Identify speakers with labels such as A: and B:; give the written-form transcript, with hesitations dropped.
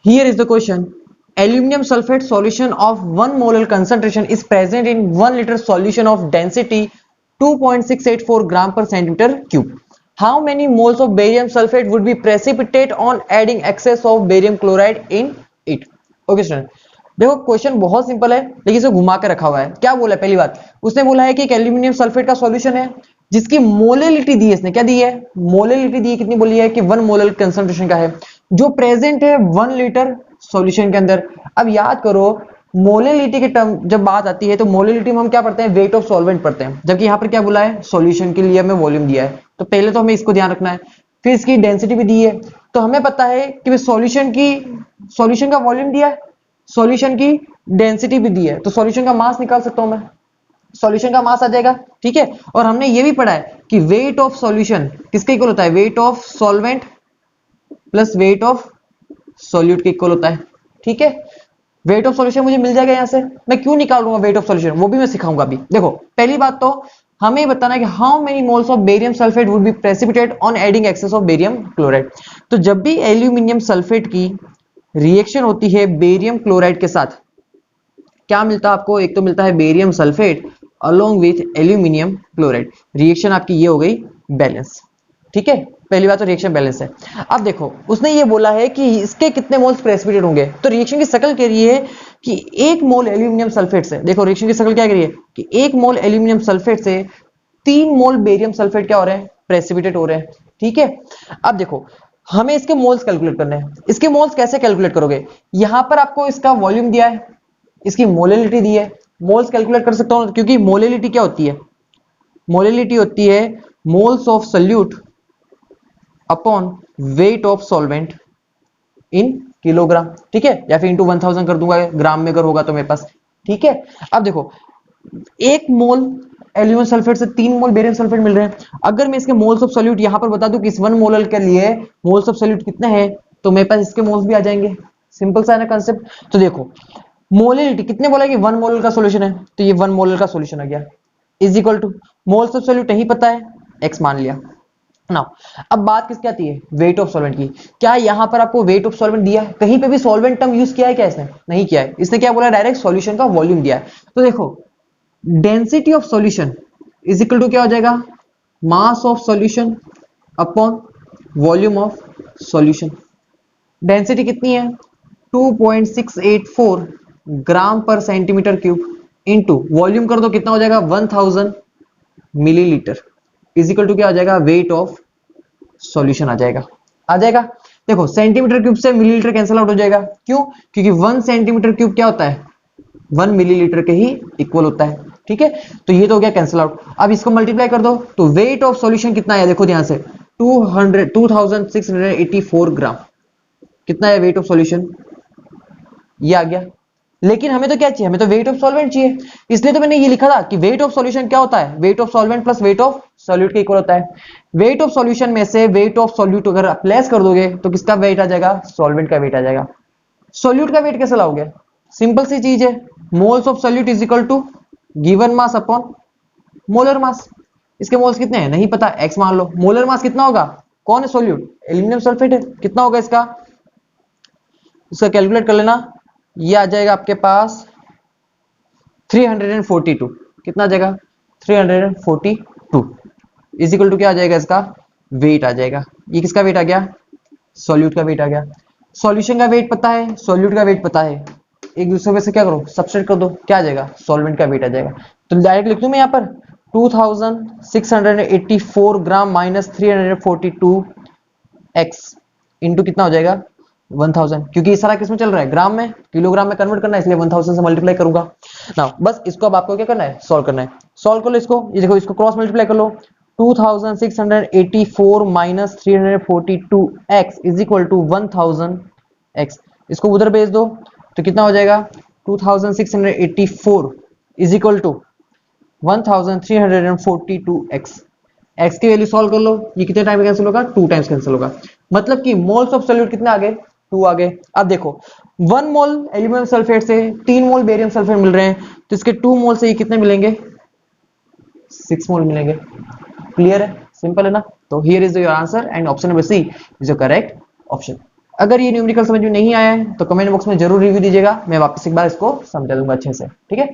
A: Here is the question. Aluminum sulfate solution of 1 molar concentration is present in 1 liter solution of density 2.684 gram per centimeter cube. How many moles of barium sulfate would be precipitate on adding excess of barium chloride in it? Okay student, देखो question बहुत simple है लेकिन इसे घुमा के रखा हुआ है। क्या बोला है? पहली बात उसने बोला है कि एक एल्यूमिनियम सल्फेट का सॉल्यूशन है जिसकी मोलेलिटी दी है, इसने क्या दी है? मोलेलिटी दी है। कितनी बोली है? कि 1 मोलर कंसंट्रेशन का है जो प्रेजेंट है 1 लीटर सॉल्यूशन के अंदर। अब याद करो मोलेलिटी के टर्म जब बात आती है तो मोलेलिटी में हम क्या पढ़ते हैं? वेट ऑफ सॉल्वेंट पढ़ते हैं, जबकि यहाँ पर क्या बोला है? सॉल्यूशन के लिए हमें वॉल्यूम दिया है। तो पहले तो हमें इसको ध्यान रखना है, फिर इसकी डेंसिटी भी दी है। तो हमें पता है कि सॉल्यूशन का वॉल्यूम दिया है, सॉल्यूशन की डेंसिटी भी दी है, तो सॉल्यूशन का मास निकाल सकता हूं मैं, सॉल्यूशन का मास आ जाएगा। ठीक है, और हमने ये भी पढ़ा है कि वेट ऑफ सॉल्यूशन किसके इक्वल होता है? Weight of solvent plus weight of solute के इक्वल होता है। ठीक है, वेट ऑफ सॉल्यूशन मुझे मिल जाएगा। यहां से मैं क्यों निकालूंगा वेट ऑफ सॉल्यूशन, वो भी मैं सिखाऊंगा अभी। देखो पहली बात तो हमें बताना है कि how many moles of barium sulphate would be precipitate on adding excess of barium chloride. तो जब भी एल्यूमिनियम सल्फेट की रिएक्शन होती है बेरियम क्लोराइड के साथ, क्या मिलता है आपको? एक तो मिलता है barium sulphate along with aluminium chloride. Reaction आपकी ये हो गई बैलेंस। ठीक है, पहली बात तो रिएक्शन बैलेंस है। अब देखो उसने ये बोला है कि इसके कितने मोल्स प्रेसिपिटेट होंगे, तो रिएक्शन की शक्ल कह रही है कि 1 मोल एल्यूमिनियम सल्फेट से, देखो रिएक्शन की शक्ल क्या कह रही है कि 1 मोल एल्यूमिनियम सल्फेट से 3 मोल बेरियम सल्फेट क्या हो रहे हैं? प्रेसिपिटेट हो रहे हैं। ठीक है, अब देखो हमें इसके मोल्स कैलकुलेट करने हैं। इसके मोल्स कैसे कैलकुलेट करोगे? यहां पर आपको इसका वॉल्यूम दिया है, इसकी मोलेलिटी दी है, मोल्स कैलकुलेट कर सकता हूं क्योंकि मोलेलिटी क्या होती है? मोलेलिटी होती है moles of solute upon weight of solvent in kilogram. ठीक है, या फिर इंटू 1000 कर दूंगा ग्राम में अगर होगा तो मेरे पास। ठीक है, अब देखो 1 मोल एल्यूमिनियम सल्फेट से 3 मोल बेरियम सल्फेट मिल रहे हैं। अगर मैं इसके मोल्स ऑफ सॉल्यूट यहां पर बता दूं कि इस 1 मोलर के लिए मोल्स ऑफ सॉल्यूट कितने हैं, तो मेरे पास इसके मोल्स भी आ जाएंगे। सिंपल सा है ना कंसेप्ट। तो देखो मोलेलिटी कितने बोला कि 1 मोलर का सॉल्यूशन है, तो ये 1 मोलर का सॉल्यूशन आ गया is equal two moles of solute नहीं पता है, x मान लिया ना। अब बात किसकी आती है? वेट ऑफ सॉल्वेंट की। क्या यहां पर आपको वेट ऑफ सॉल्वेंट दिया है? कहीं पे भी सॉल्वेंट टर्म यूज किया है क्या? इसने नहीं किया है। इसने क्या बोला? डायरेक्ट सॉल्यूशन का वॉल्यूम दिया है। तो देखो density of solution is equal to क्या हो जाएगा? Mass of solution upon volume of solution. Density कितनी है? 2.684 ग्राम पर सेंटीमीटर क्यूब इंटू वॉल्यूम कर दो कितना हो जाएगा? 1000 मिलीलीटर इज इक्वल टू क्या आ जाएगा? वेट ऑफ सॉल्यूशन आ जाएगा। आ जाएगा। देखो सेंटीमीटर क्यूब से मिलीलीटर कैंसिल आउट हो जाएगा। क्यों? क्योंकि 1 सेंटीमीटर क्यूब क्या होता है? 1 मिलीलीटर के ही इक्वल होता है। ठीक है, तो ये तो हो गया कैंसिल आउट। अब इसको मल्टीप्लाई कर दो तो वेट ऑफ सॉल्यूशन कितना है? देखो ध्यान से 2684 ग्राम। कितना है वेट ऑफ सॉल्यूशन? ये आ गया। लेकिन हमें तो क्या चाहिए? हमें तो वेट ऑफ सॉल्वेंट चाहिए, इसलिए तो मैंने ये लिखा था कि वेट ऑफ सॉल्यूशन क्या होता है? Weight of solvent plus weight of solute के इक्वल होता है। वेट ऑफ सॉल्यूशन में से वेट ऑफ सॉल्यूट अगर आप लेस कर दोगे तो किसका वेट आ जाएगा? सॉल्वेंट का वेट आ जाएगा। सॉल्यूट का वेट कैसे लाओगे? सिंपल सी चीज है, moles of solute is equal to given mass upon molar mass. इसके मोल्स कितने हैं नहीं पता, x मान लो। मोलर मास कितना होगा? कौन है सॉल्यूट? एल्यूमिनियम सल्फेट है। कितना होगा इसका कैलकुलेट कर लेना। ये आ जाएगा आपके पास 342। कितना आ जाएगा? 342 इज इक्वल टू क्या आ जाएगा? इसका वेट आ जाएगा। ये किसका वेट आ गया? सॉल्यूट का वेट आ गया। सॉल्यूशन का वेट पता है, सॉल्यूट का वेट पता है, एक दूसरे में से क्या करो? सब्सट्रैक्ट कर दो, क्या आ जाएगा? सॉल्वेंट का वेट आ जाएगा। तो डायरेक्ट लिख दूं मैं यहाँ पर 2684 ग्राम माइनस 342 एक्स इंटू कितना हो जाएगा? 1000, क्योंकि ये सारा किस में चल रहा है? ग्राम में। किलोग्राम में कन्वर्ट करना है इसलिए 1000 से मल्टीप्लाई करूंगा ना। बस इसको अब आपको क्या करना है? सॉल्व करना है। सॉल्व कर लो इसको। ये देखो इसको क्रॉस मल्टीप्लाई कर लो। 2684 minus 342 x is equal to 1000 x. इसको उधर भेज दो तो कितना हो जाएगा? 2684 is equal to 1342 x. X की वैल्यू सॉल्व कर लो। ये कितने टाइम कैंसिल होगा? 2 टाइम्स कैंसिल होगा। मतलब कि मोल्स ऑफ सॉल्यूट कितने आ गए? 2 आ गए। अब देखो 1 मोल एल्यूमिनियम सल्फेट से 3 मोल बेरियम सल्फेट मिल रहे हैं, तो इसके 2 मोल से ये कितने मिलेंगे? 6 मोल मिलेंगे। क्लियर है? सिंपल है ना। तो here is your answer and option number C is your correct option. अगर ये न्यूमेरिकल समझ में नहीं आया है तो कमेंट बॉक्स में जरूर रिव्यू दीजिएगा, मैं वापस एक बार इसको समझा दूंगा अच्छे से, ठीक है।